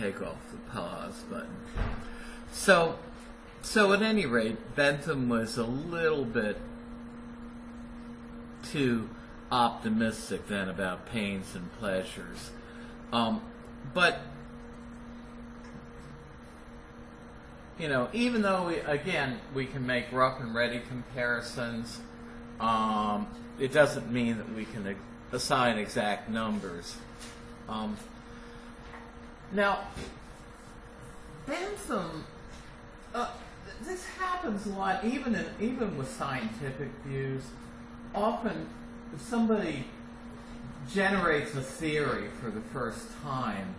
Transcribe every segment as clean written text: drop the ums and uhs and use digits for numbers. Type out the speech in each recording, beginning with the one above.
take off the pause button. So at any rate, Bentham was a little bit too optimistic then about pains and pleasures. But, you know, even though, we can make rough and ready comparisons, it doesn't mean that we can assign exact numbers. Now, Bentham, this happens a lot, even with scientific views. Often, if somebody generates a theory for the first time,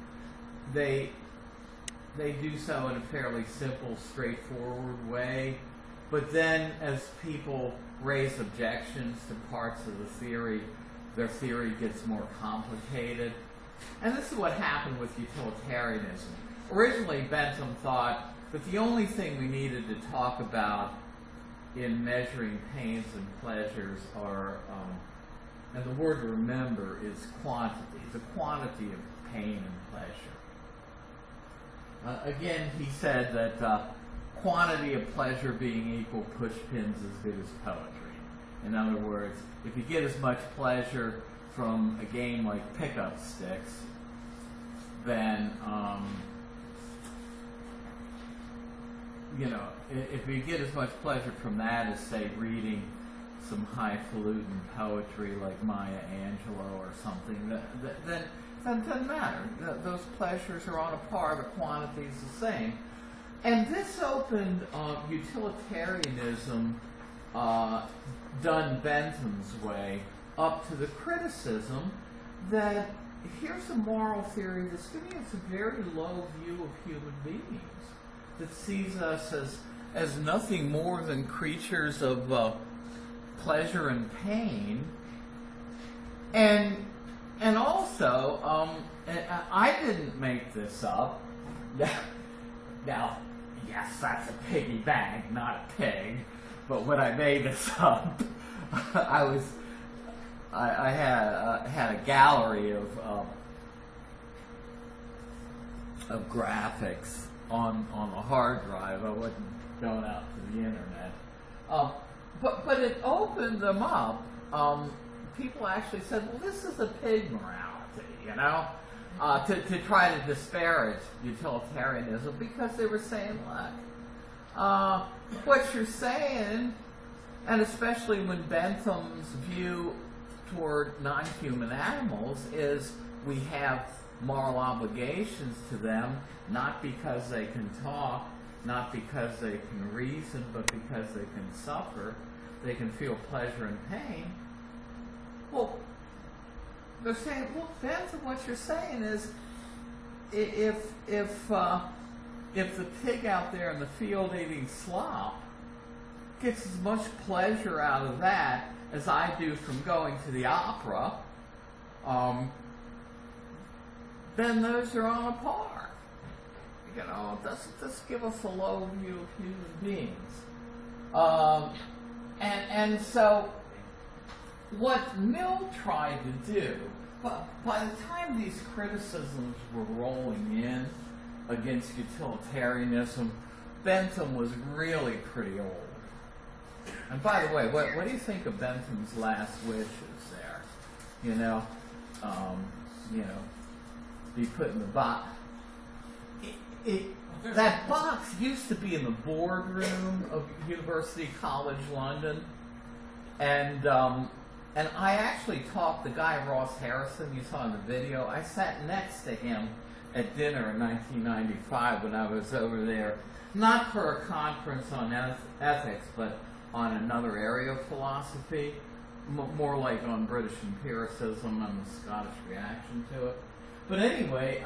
they do so in a fairly simple, straightforward way. But then, as people raise objections to parts of the theory, their theory gets more complicated. And this is what happened with utilitarianism. Originally, Bentham thought that the only thing we needed to talk about in measuring pains and pleasures are, and the word to remember is quantity, the quantity of pain and pleasure. Again, he said that quantity of pleasure being equal push pins as good as poetry. In other words, if you get as much pleasure from a game like pickup sticks, then if you get as much pleasure from that as, say, reading some highfalutin poetry like Maya Angelou or something, then it doesn't matter. Those pleasures are on a par, the quantity is the same. And this opened utilitarianism, done Bentham's way, up to the criticism that here's a moral theory that's giving us a very low view of human beings, that sees us as nothing more than creatures of pleasure and pain. And also, I didn't make this up. Now, yes, that's a piggy bank, not a pig. But when I made this up, I had a gallery of graphics on a hard drive. I wasn't going out to the internet. But it opened them up. People actually said, well, this is a pig morality, to try to disparage utilitarianism, because they were saying, look, what you're saying, and especially when Bentham's view toward non-human animals is we have moral obligations to them, not because they can talk, not because they can reason, but because they can suffer, they can feel pleasure and pain. Well, they're saying, look, Bentham, what you're saying is, if the pig out there in the field eating slop gets as much pleasure out of that as I do from going to the opera, then those are on a par. Doesn't this give us a low view of human beings? And so what Mill tried to do, by the time these criticisms were rolling in against utilitarianism, Bentham was really pretty old. And by the way, what do you think of Bentham's last wishes there? Be put in the box. That box used to be in the boardroom of University College London, and I actually talked, the guy Ross Harrison you saw in the video, I sat next to him at dinner in 1995 when I was over there, not for a conference on ethics, but on another area of philosophy, more like on British empiricism and the Scottish reaction to it. But anyway,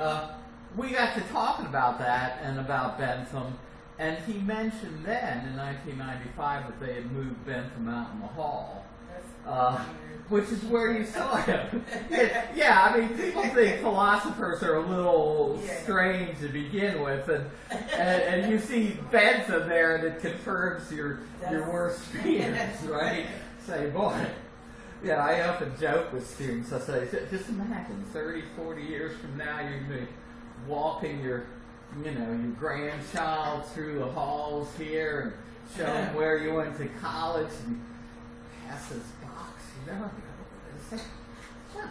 we got to talking about that and about Bentham, and he mentioned then, in 1995, that they had moved Bentham out in the hall, which is where you saw him. People think philosophers are a little strange to begin with, and you see Bentham there, and it confirms your worst fears, right? Say, boy. Yeah, I often joke with students. I say, just imagine 30, 40 years from now, you're going to be walking your grandchild through the halls here and show them where you went to college and pass this box, and say, look,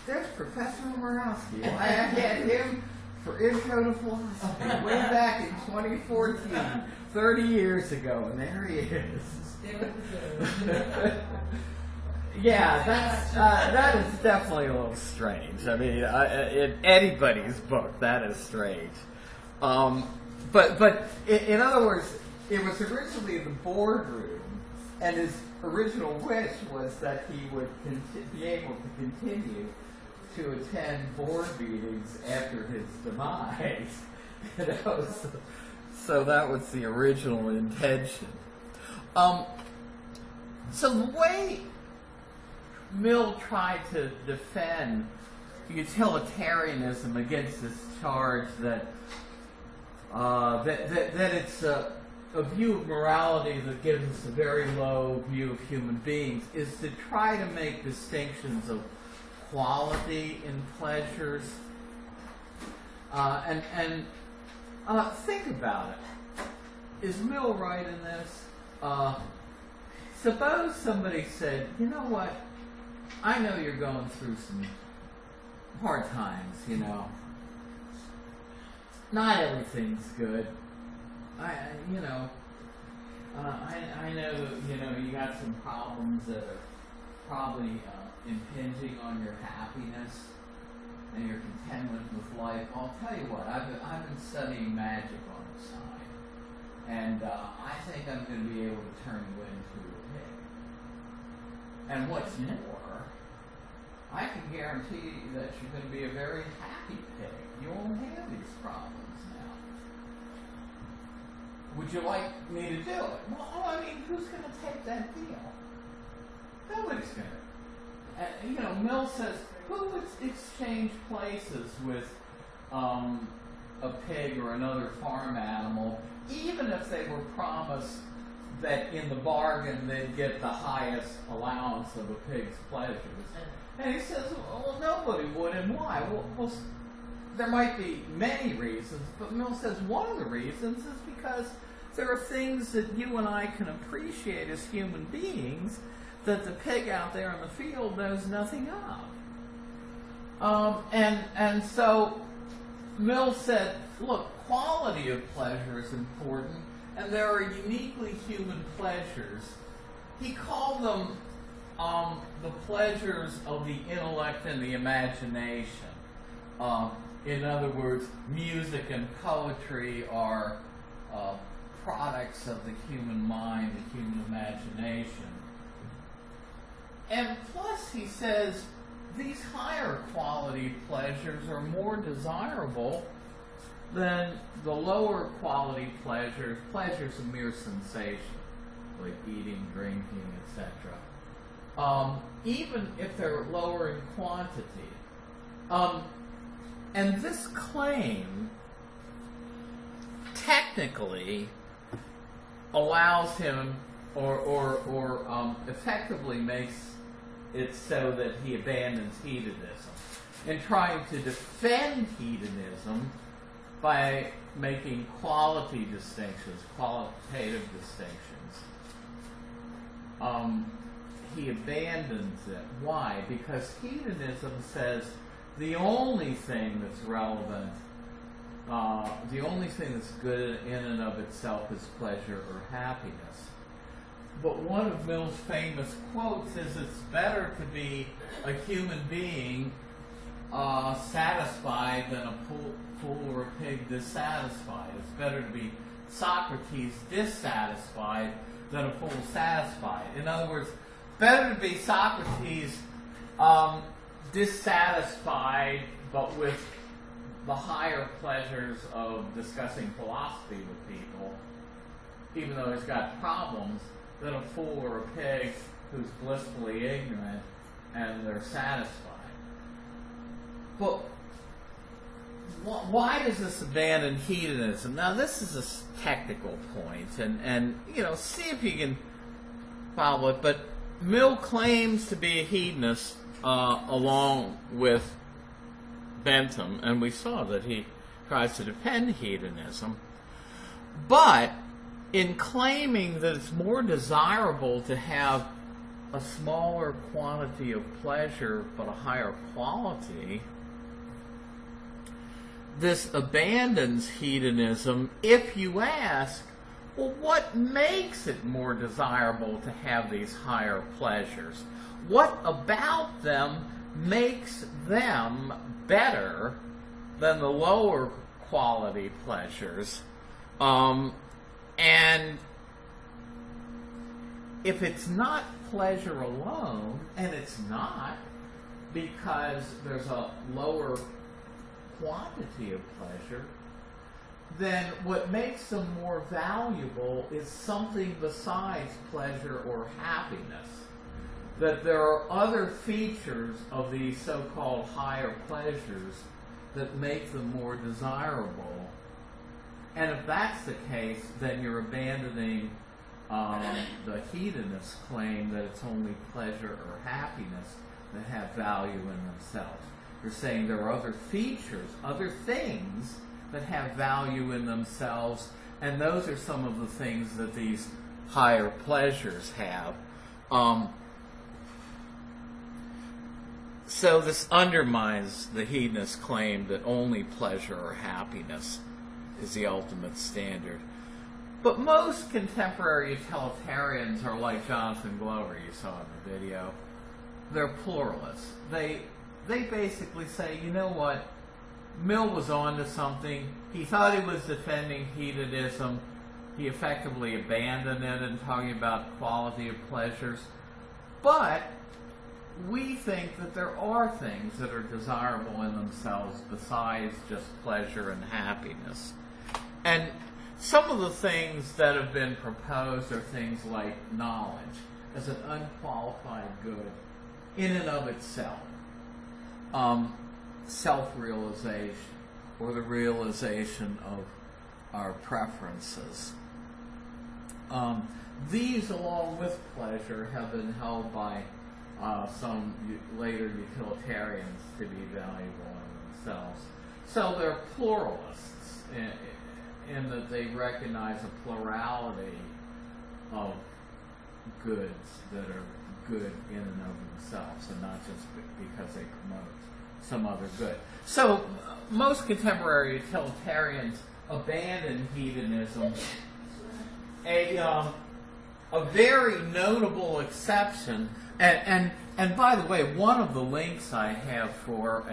there's Professor Morowski. I had him for Intro to Philosophy way back in 2014, 30 years ago, and there he is. Yeah, that is definitely a little strange. I mean, in anybody's book, that is strange. But in other words, it was originally the boardroom, and his original wish was that he would be able to continue to attend board meetings after his demise. So that was the original intention. So the way Mill tried to defend utilitarianism against this charge that it's a view of morality that gives us a very low view of human beings is to try to make distinctions of quality in pleasures. And think about it. Is Mill right in this? Suppose somebody said, you know what, I know you're going through some hard times, Not everything's good. I know that, you got some problems that are probably impinging on your happiness and your contentment with life. I'll tell you what, I've been studying magic on the side, and I think I'm going to be able to turn you into a pig. And what's more, I can guarantee that you're going to be a very happy pig. You won't have these problems now. Would you like me to do it? Well, I mean, who's going to take that deal? Nobody's going to. Mill says, who would exchange places with a pig or another farm animal, even if they were promised that in the bargain they'd get the highest allowance of a pig's pleasures? And he says, well, nobody would, and why? Well, there might be many reasons, but Mill says one of the reasons is because there are things that you and I can appreciate as human beings that the pig out there in the field knows nothing of. And so Mill said, look, quality of pleasure is important, and there are uniquely human pleasures. He called them the pleasures of the intellect and the imagination. In other words, music and poetry are products of the human mind, the human imagination. And plus, he says, these higher quality pleasures are more desirable than the lower quality pleasures of mere sensation, like eating, drinking, etc. Even if they're lower in quantity. And this claim technically allows him or effectively makes it so that he abandons hedonism. In trying to defend hedonism by making quality distinctions, qualitative distinctions, he abandons it. Why? Because hedonism says the only thing that's relevant, the only thing that's good in and of itself is pleasure or happiness. But one of Mill's famous quotes is, it's better to be a human being satisfied than a fool or a pig dissatisfied. It's better to be Socrates dissatisfied than a fool satisfied. In other words, better to be Socrates dissatisfied, but with the higher pleasures of discussing philosophy with people, even though he's got problems, than a fool or a pig who's blissfully ignorant and they're satisfied. But why does this abandon hedonism? Now, this is a technical point, and see if you can follow it. But Mill claims to be a hedonist along with Bentham, and we saw that he tries to defend hedonism. But in claiming that it's more desirable to have a smaller quantity of pleasure but a higher quality, this abandons hedonism if you ask, well, what makes it more desirable to have these higher pleasures? What about them makes them better than the lower quality pleasures? And if it's not pleasure alone, and it's not because there's a lower quantity of pleasure, then what makes them more valuable is something besides pleasure or happiness. That there are other features of these so-called higher pleasures that make them more desirable. And if that's the case, then you're abandoning the hedonist claim that it's only pleasure or happiness that have value in themselves. You're saying there are other features, other things that have value in themselves, and those are some of the things that these higher pleasures have. So this undermines the hedonist claim that only pleasure or happiness is the ultimate standard. But most contemporary utilitarians are like Jonathan Glover, you saw in the video. They're pluralists. They basically say, you know what, Mill was on to something. He thought he was defending hedonism. He effectively abandoned it and talking about quality of pleasures. But we think that there are things that are desirable in themselves besides just pleasure and happiness. And some of the things that have been proposed are things like knowledge as an unqualified good in and of itself. Self-realization, or the realization of our preferences. These, along with pleasure, have been held by some later utilitarians to be valuable in themselves. So they're pluralists in that they recognize a plurality of goods that are good in and of themselves, and not just because they promote some other good. So most contemporary utilitarians abandon hedonism. A very notable exception, and by the way, one of the links I have for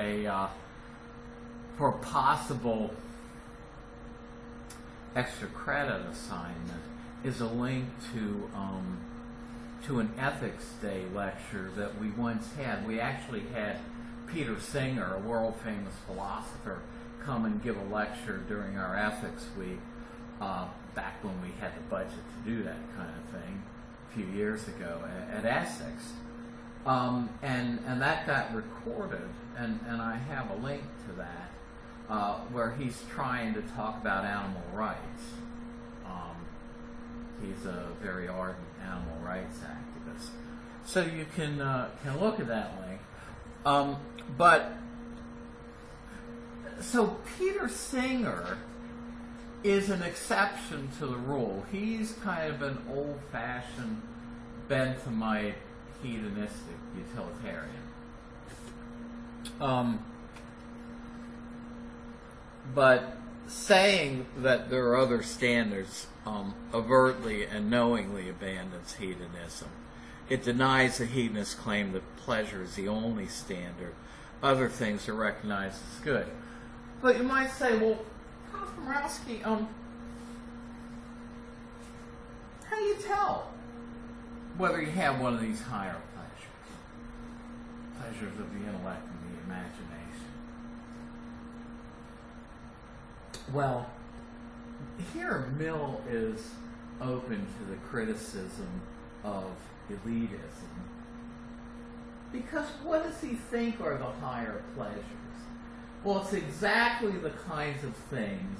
possible extra credit assignment is a link to an Ethics Day lecture that we once had. We actually had Peter Singer, a world-famous philosopher, come and give a lecture during our Ethics Week back when we had the budget to do that kind of thing a few years ago at Essex. And that got recorded, and I have a link to that where he's trying to talk about animal rights. He's a very ardent animal rights activist. So you can look at that link. But so Peter Singer is an exception to the rule. He's kind of an old-fashioned Benthamite hedonistic utilitarian. But saying that there are other standards overtly and knowingly abandons hedonism. It denies the hedonist claim that pleasure is the only standard. Other things are recognized as good. But you might say, well, Komorowski, how do you tell whether you have one of these higher pleasures of the intellect and the imagination? Well, here Mill is open to the criticism of elitism, because what does he think are the higher pleasures? Well, it's exactly the kinds of things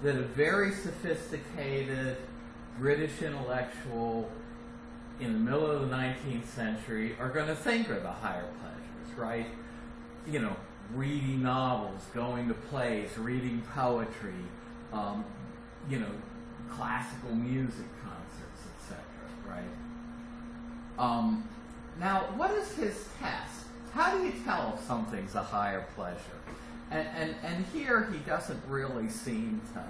that a very sophisticated British intellectual in the middle of the 19th century are going to think are the higher pleasures, right? You know, reading novels, going to plays, reading poetry, classical music concerts, etc. Right? Now, what is his test? How do you tell if something's a higher pleasure? And here he doesn't really seem to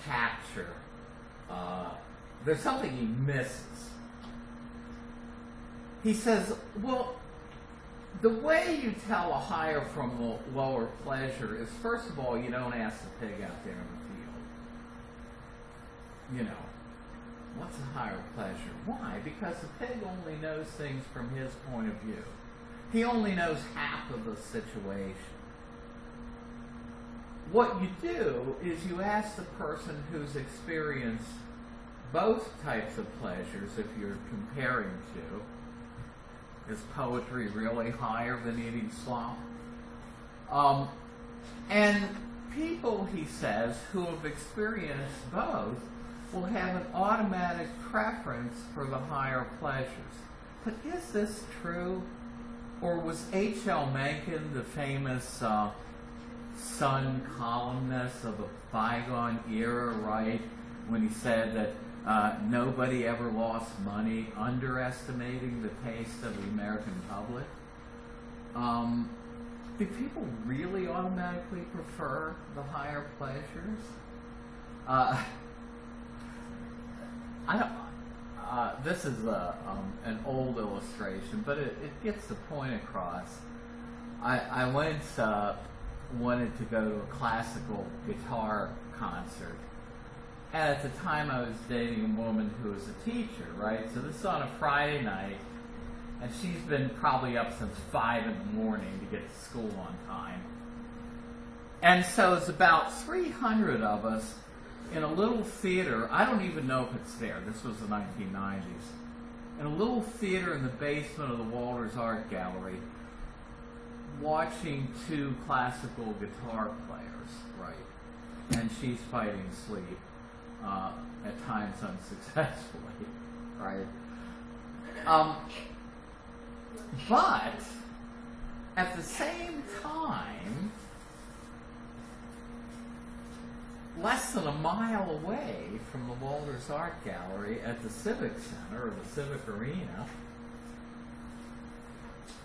capture. There's something he misses. He says, well, the way you tell a higher from a lower pleasure is, first of all, you don't ask the pig out there in the field. What's a higher pleasure? Why? Because the pig only knows things from his point of view. He only knows half of the situation. What you do is you ask the person who's experienced both types of pleasures, if you're comparing two. Is poetry really higher than eating slop? And people, he says, who have experienced both will have an automatic preference for the higher pleasures. But is this true? Or was H.L. Mencken, the famous Sun columnist of a bygone era, right, when he said that nobody ever lost money underestimating the taste of the American public? Do people really automatically prefer the higher pleasures? I don't. This is an old illustration, but it gets the point across. I wanted to go to a classical guitar concert. And at the time I was dating a woman who was a teacher, right? So this is on a Friday night, and she's been probably up since 5 in the morning to get to school on time. And so it's about 300 of us in a little theater. I don't even know if it's there. This was the 1990s. In a little theater in the basement of the Walters Art Gallery, watching two classical guitar players, right? And she's fighting sleep, at times unsuccessfully, right? But at the same time, less than a mile away from the Walters Art Gallery at the Civic Center, or the Civic Arena,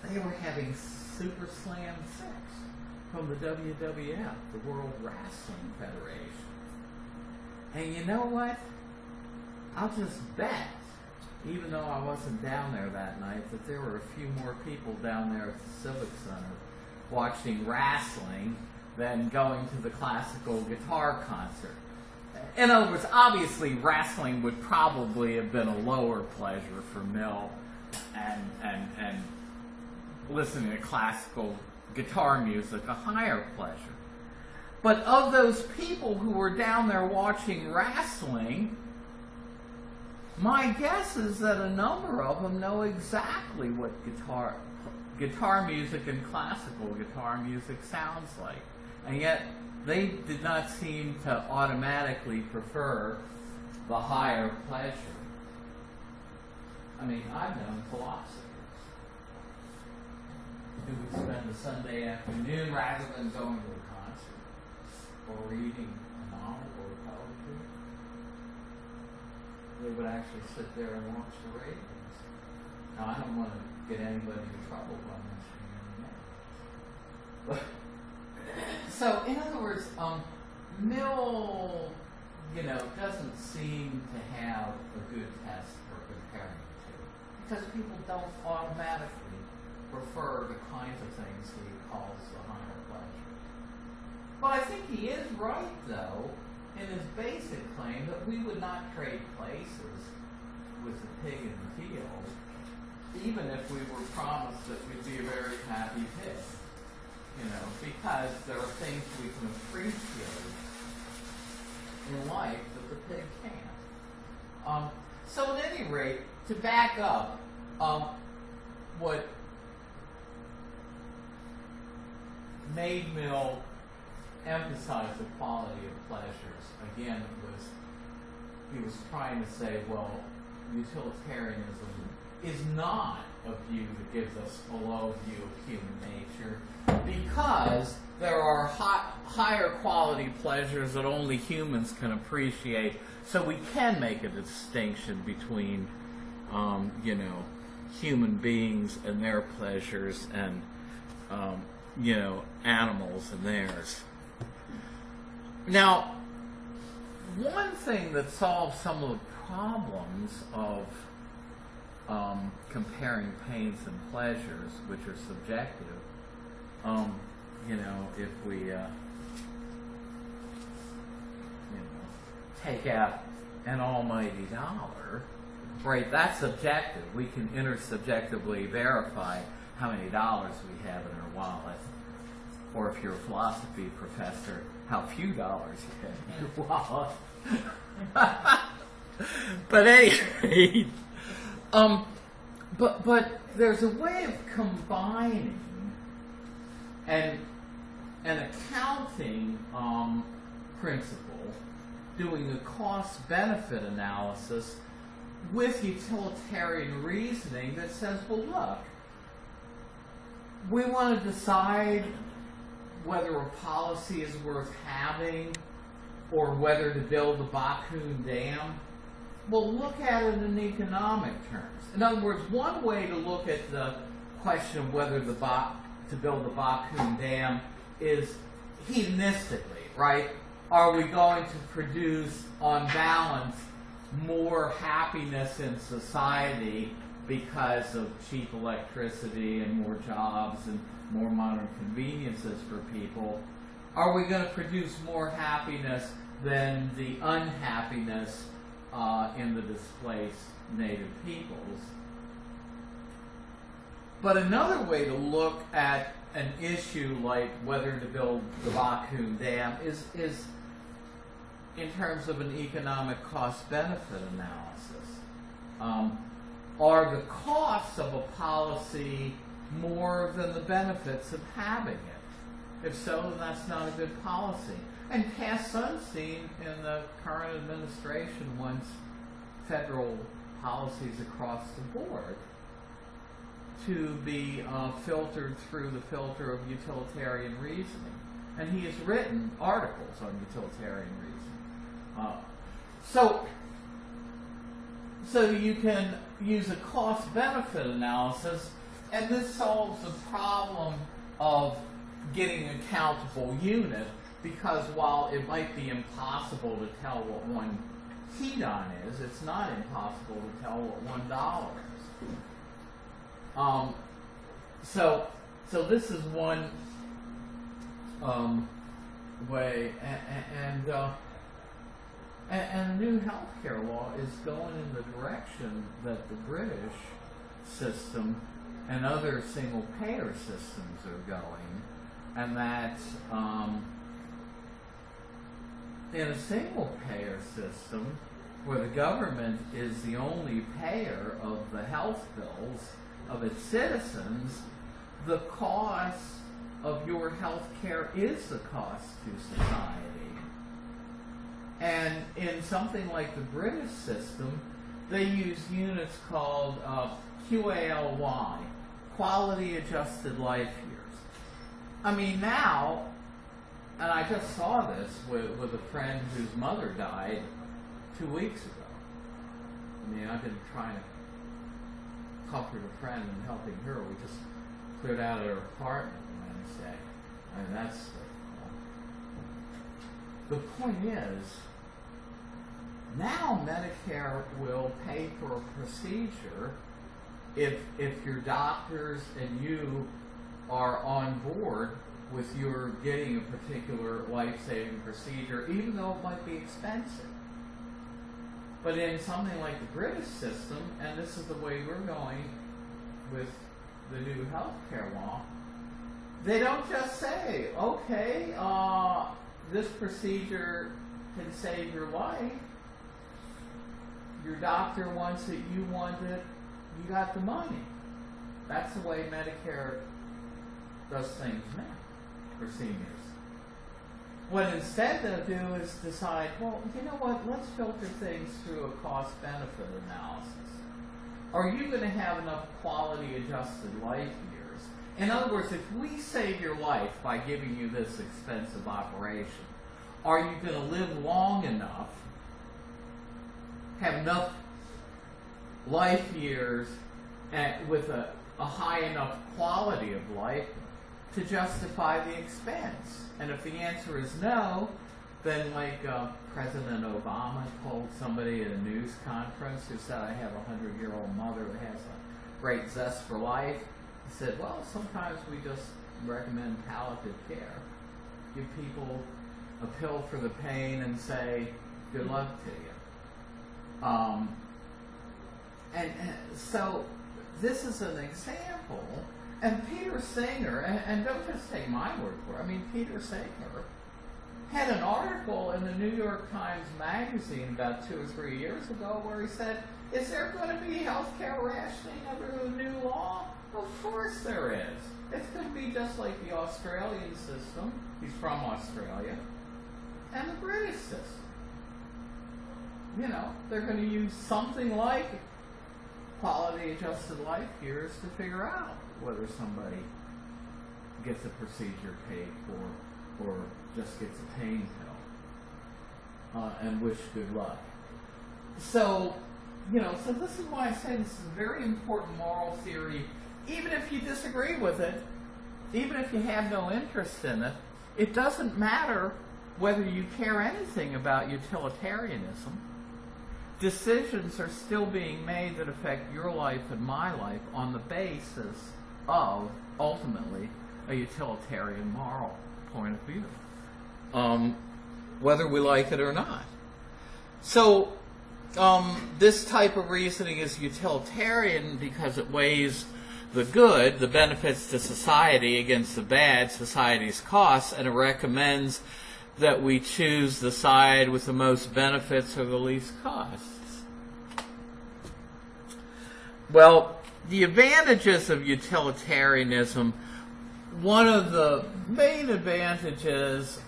they were having Super Slam 6 from the WWF, the World Wrestling Federation. And you know what? I'll just bet, even though I wasn't down there that night, that there were a few more people down there at the Civic Center watching wrestling than going to the classical guitar concert. In other words, obviously wrestling would probably have been a lower pleasure for Mill, and listening to classical guitar music a higher pleasure. But of those people who were down there watching wrestling, my guess is that a number of them know exactly what guitar music and classical guitar music sounds like. And yet, they did not seem to automatically prefer the higher pleasure. I mean, I've known philosophers who would spend a Sunday afternoon, rather than going to a concert or reading a novel or poetry, they would actually sit there and watch the ratings. Now, I don't want to get anybody in trouble by mentioning any names. So, in other words, Mill, doesn't seem to have a good test for comparing the two, because people don't automatically prefer the kinds of things he calls the higher pleasure. But I think he is right, though, in his basic claim that we would not trade places with the pig in the field, even if we were promised that we'd be a very happy pig. Because there are things we can appreciate in life that the pig can't. So at any rate, to back up, what made Mill emphasize the quality of pleasures, again, he was trying to say, well, utilitarianism is not a view that gives us a low view of human nature, because there are higher quality pleasures that only humans can appreciate. So we can make a distinction between, human beings and their pleasures, and animals and theirs. Now, one thing that solves some of the problems of comparing pains and pleasures, which are subjective, if we take out an almighty dollar, right, that's subjective. We can intersubjectively verify how many dollars we have in our wallet, or if you're a philosophy professor, how few dollars you have in your wallet. But anyway, but there's a way of combining an accounting principle, doing a cost-benefit analysis with utilitarian reasoning that says, well, look, we want to decide whether a policy is worth having or whether to build the Bakun Dam. Well, look at it in economic terms. In other words, one way to look at the question of whether to build the Bakun Dam is hedonistically, right? Are we going to produce, on balance, more happiness in society because of cheap electricity and more jobs and more modern conveniences for people? Are we going to produce more happiness than the unhappiness in the displaced native peoples? But another way to look at an issue like whether to build the Bakun Dam is in terms of an economic cost-benefit analysis. Are the costs of a policy more than the benefits of having it? If so, then that's not a good policy. And Cass Sunstein in the current administration wants federal policies across the board to be filtered through the filter of utilitarian reasoning. And he has written articles on utilitarian reasoning. So you can use a cost-benefit analysis, and this solves the problem of getting a countable unit, because while it might be impossible to tell what one hedon is, it's not impossible to tell what $1 is. So this is one way, and the new healthcare law is going in the direction that the British system and other single-payer systems are going, and that in a single-payer system where the government is the only payer of the health bills of its citizens, the cost of your health care is the cost to society. And in something like the British system, they use units called QALY, Quality Adjusted Life Years. I mean, now, and I just saw this with a friend whose mother died 2 weeks ago. I mean, I've been trying to comfort a friend and helping her. We just cleared out her apartment Wednesday. I mean, that's the point is, now Medicare will pay for a procedure if your doctors and you are on board with your getting a particular life-saving procedure, even though it might be expensive. But in something like the British system, and this is the way we're going with the new healthcare law, they don't just say, okay, this procedure can save your life. Your doctor wants it, you want it, you got the money. That's the way Medicare does things now for seniors. What instead they'll do is decide, well, you know what, let's filter things through a cost-benefit analysis. are you going to have enough quality-adjusted life years? In other words, if we save your life by giving you this expensive operation, are you going to live long enough, have enough life years with a high enough quality of life to justify the expense? And if the answer is no, then like President Obama told somebody at a news conference who said, I have a 100-year-old mother that has a great zest for life. He said, well, sometimes we just recommend palliative care. Give people a pill for the pain and say, good luck to you. And so this is an example. And Peter Singer, and don't just take my word for it, I mean, Peter Singer had an article in the New York Times Magazine about 2 or 3 years ago where he said, is there going to be health care rationing under the new law? Of course there is. It's going to be just like the Australian system. He's from Australia. And the British system. You know, they're going to use something like quality-adjusted life years to figure out whether somebody gets a procedure paid for or just gets a pain pill, and wish good luck. So, you know, so this is why I say this is a very important moral theory. Even if you disagree with it, even if you have no interest in it, it doesn't matter whether you care anything about utilitarianism. Decisions are still being made that affect your life and my life on the basis of, ultimately, a utilitarian moral point of view, whether we like it or not. So this type of reasoning is utilitarian because it weighs the good, the benefits to society, against the bad, society's costs, and it recommends that we choose the side with the most benefits or the least costs. Well, the advantages of utilitarianism, one of the main advantages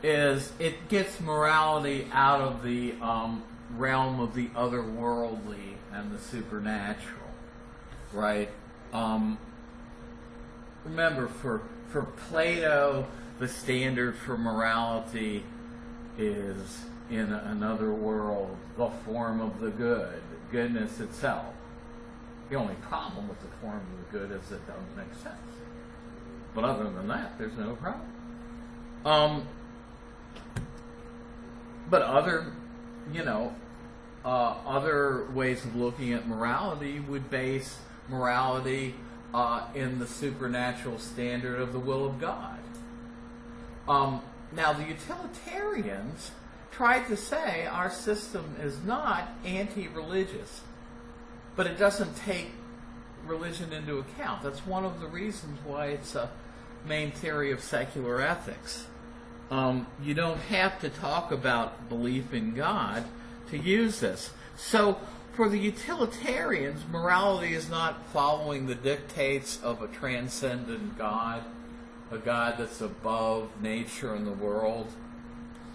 is it gets morality out of the realm of the otherworldly and the supernatural, right? Remember, for Plato, the standard for morality is in another world, the form of the good, goodness itself. The only problem with the form of the good is it doesn't make sense. But other than that, there's no problem. But other, other ways of looking at morality would base morality in the supernatural standard of the will of God. Now, the utilitarians tried to say our system is not anti-religious, but it doesn't take religion into account. That's one of the reasons why it's a main theory of secular ethics. You don't have to talk about belief in God to use this. So, for the utilitarians, morality is not following the dictates of a transcendent God, a God that's above nature and the world,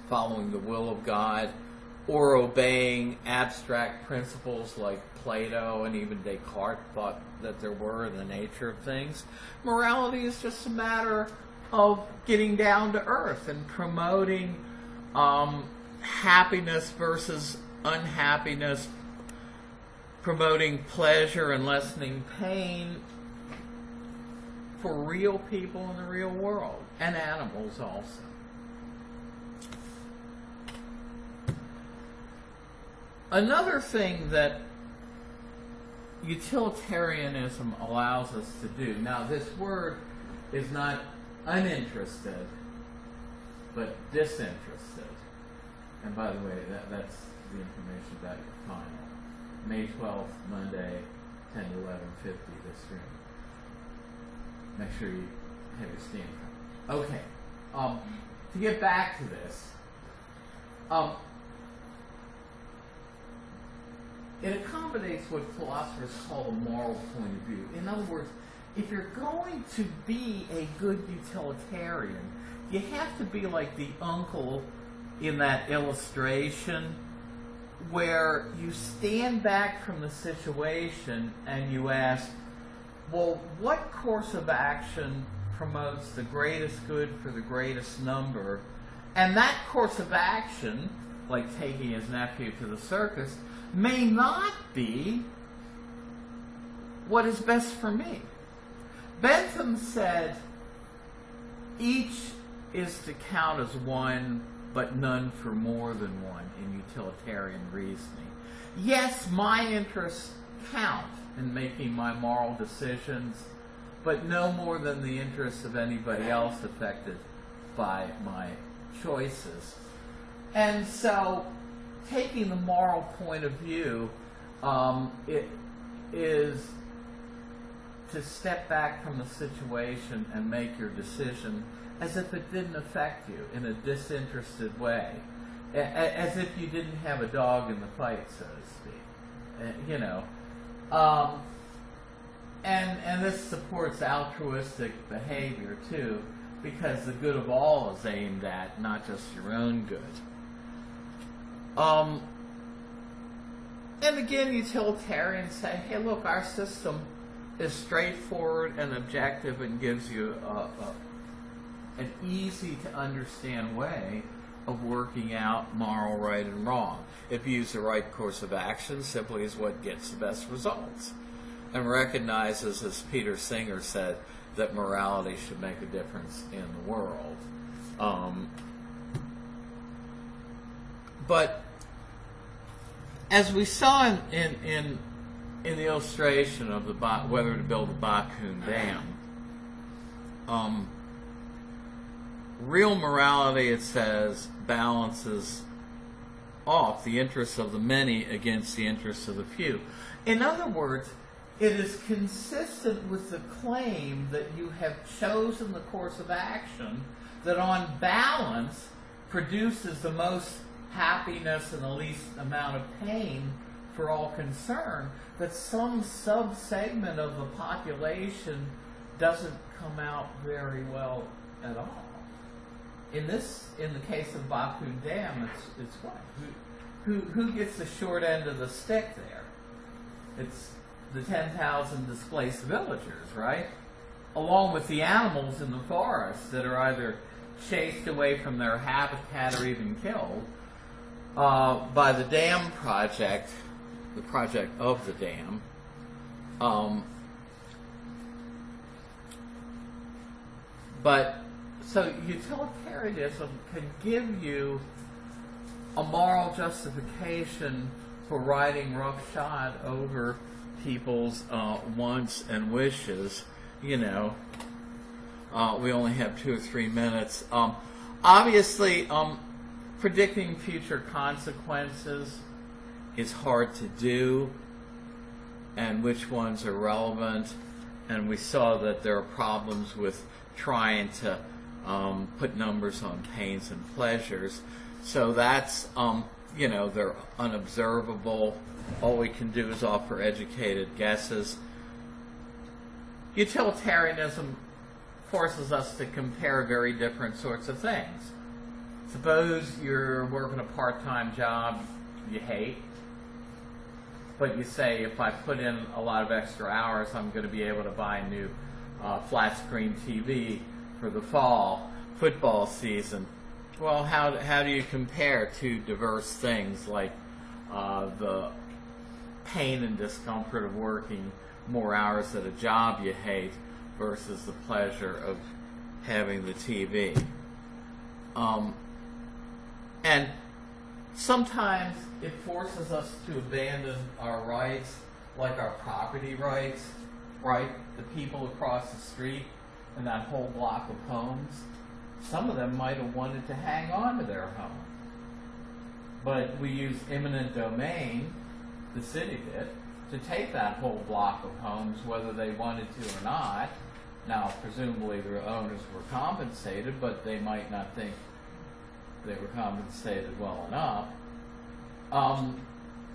following the will of God, or obeying abstract principles like Plato and even Descartes thought that there were in the nature of things. Morality is just a matter of getting down to earth and promoting happiness versus unhappiness, promoting pleasure and lessening pain for real people in the real world, and animals also. Another thing that utilitarianism allows us to do, now this word is not uninterested, but disinterested. And by the way, that's the information about your final. May 12th, Monday, 10 to 11:50, this room. Make sure you have your stand card. Okay. To get back to this, it accommodates what philosophers call the moral point of view. In other words, if you're going to be a good utilitarian, you have to be like the uncle in that illustration where you stand back from the situation and you ask, well, what course of action promotes the greatest good for the greatest number? And that course of action, like taking his nephew to the circus, may not be what is best for me. Bentham said, each is to count as one, but none for more than one in utilitarian reasoning. Yes, my interests count in making my moral decisions, but no more than the interests of anybody else affected by my choices. And so, taking the moral point of view, it is to step back from the situation and make your decision as if it didn't affect you in a disinterested way, as if you didn't have a dog in the fight, so to speak. And this supports altruistic behavior too, because the good of all is aimed at, not just your own good. And again, utilitarians say, hey, look, our system is straightforward and objective and gives you an easy to understand way of working out moral right and wrong. If you use the right course of action, simply is what gets the best results. And recognizes, as Peter Singer said, that morality should make a difference in the world. But as we saw in the illustration of whether to build the Bakun Dam, real morality, it says, balances off the interests of the many against the interests of the few. In other words, it is consistent with the claim that you have chosen the course of action that on balance produces the most happiness and the least amount of pain for all concerned, that some sub-segment of the population doesn't come out very well at all. In the case of Bakun Dam, it's what? Who gets the short end of the stick there? It's the 10,000 displaced villagers, right? Along with the animals in the forest that are either chased away from their habitat or even killed by the dam project, the project of the dam. So utilitarianism can give you a moral justification for riding roughshod over people's wants and wishes. We only have 2 or 3 minutes. Obviously, predicting future consequences is hard to do, and which ones are relevant. And we saw that there are problems with trying to put numbers on pains and pleasures. So that's, they're unobservable. All we can do is offer educated guesses. Utilitarianism forces us to compare very different sorts of things. Suppose you're working a part-time job you hate, but you say, if I put in a lot of extra hours, I'm going to be able to buy a new flat-screen TV for the fall football season. Well, how do you compare two diverse things like the pain and discomfort of working more hours at a job you hate versus the pleasure of having the TV? And sometimes it forces us to abandon our rights, like our property rights, right? The people across the street and that whole block of homes, some of them might have wanted to hang on to their home. But we use eminent domain, the city did, to take that whole block of homes, whether they wanted to or not. Now, presumably the owners were compensated, but they might not think they were compensated well enough.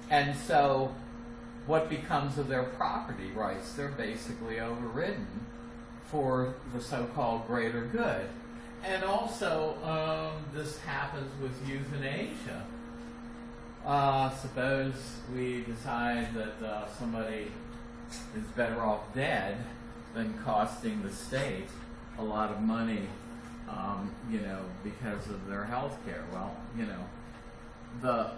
And so what becomes of their property rights? They're basically overridden for the so-called greater good. And also, this happens with euthanasia. Suppose we decide that somebody is better off dead than costing the state a lot of money, because of their health care. Well, the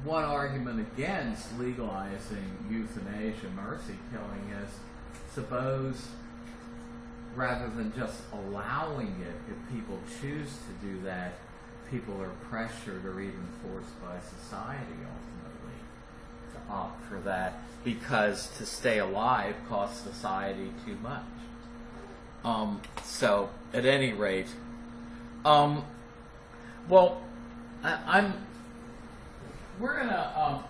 one argument against legalizing euthanasia, mercy killing, is suppose rather than just allowing it, if people choose to do that, people are pressured or even forced by society ultimately to opt for that because to stay alive costs society too much. So at any rate, we're gonna,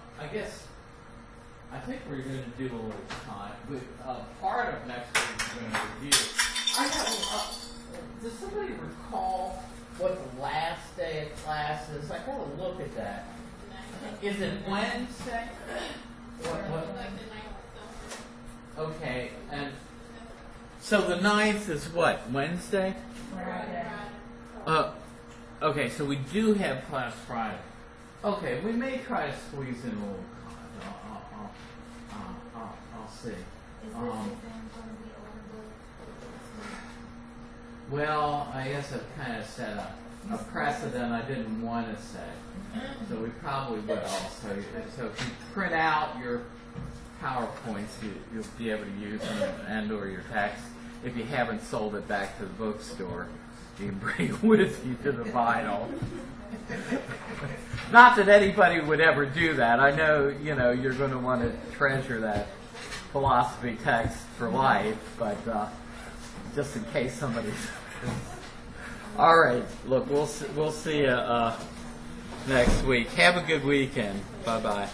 I think we're going to do a little time. Part of next week we're going to review. Does somebody recall what the last day of class is? I got to look at that. Is it Wednesday? What? Okay, and so the 9th is what? Wednesday? Friday. Okay, so we do have class Friday. Okay, we may try to squeeze in a little time. I'll see. Is this exam going to be overbooked? Well, I guess I've kind of set a precedent I didn't want to set. So we probably will. So if you print out your PowerPoints, you'll be able to use them and or your text. If you haven't sold it back to the bookstore, you can bring it with you to the vinyl. Not that anybody would ever do that. I know, you're going to want to treasure that philosophy text for life, but just in case somebody's... All right, look, we'll see you next week. Have a good weekend. Bye-bye.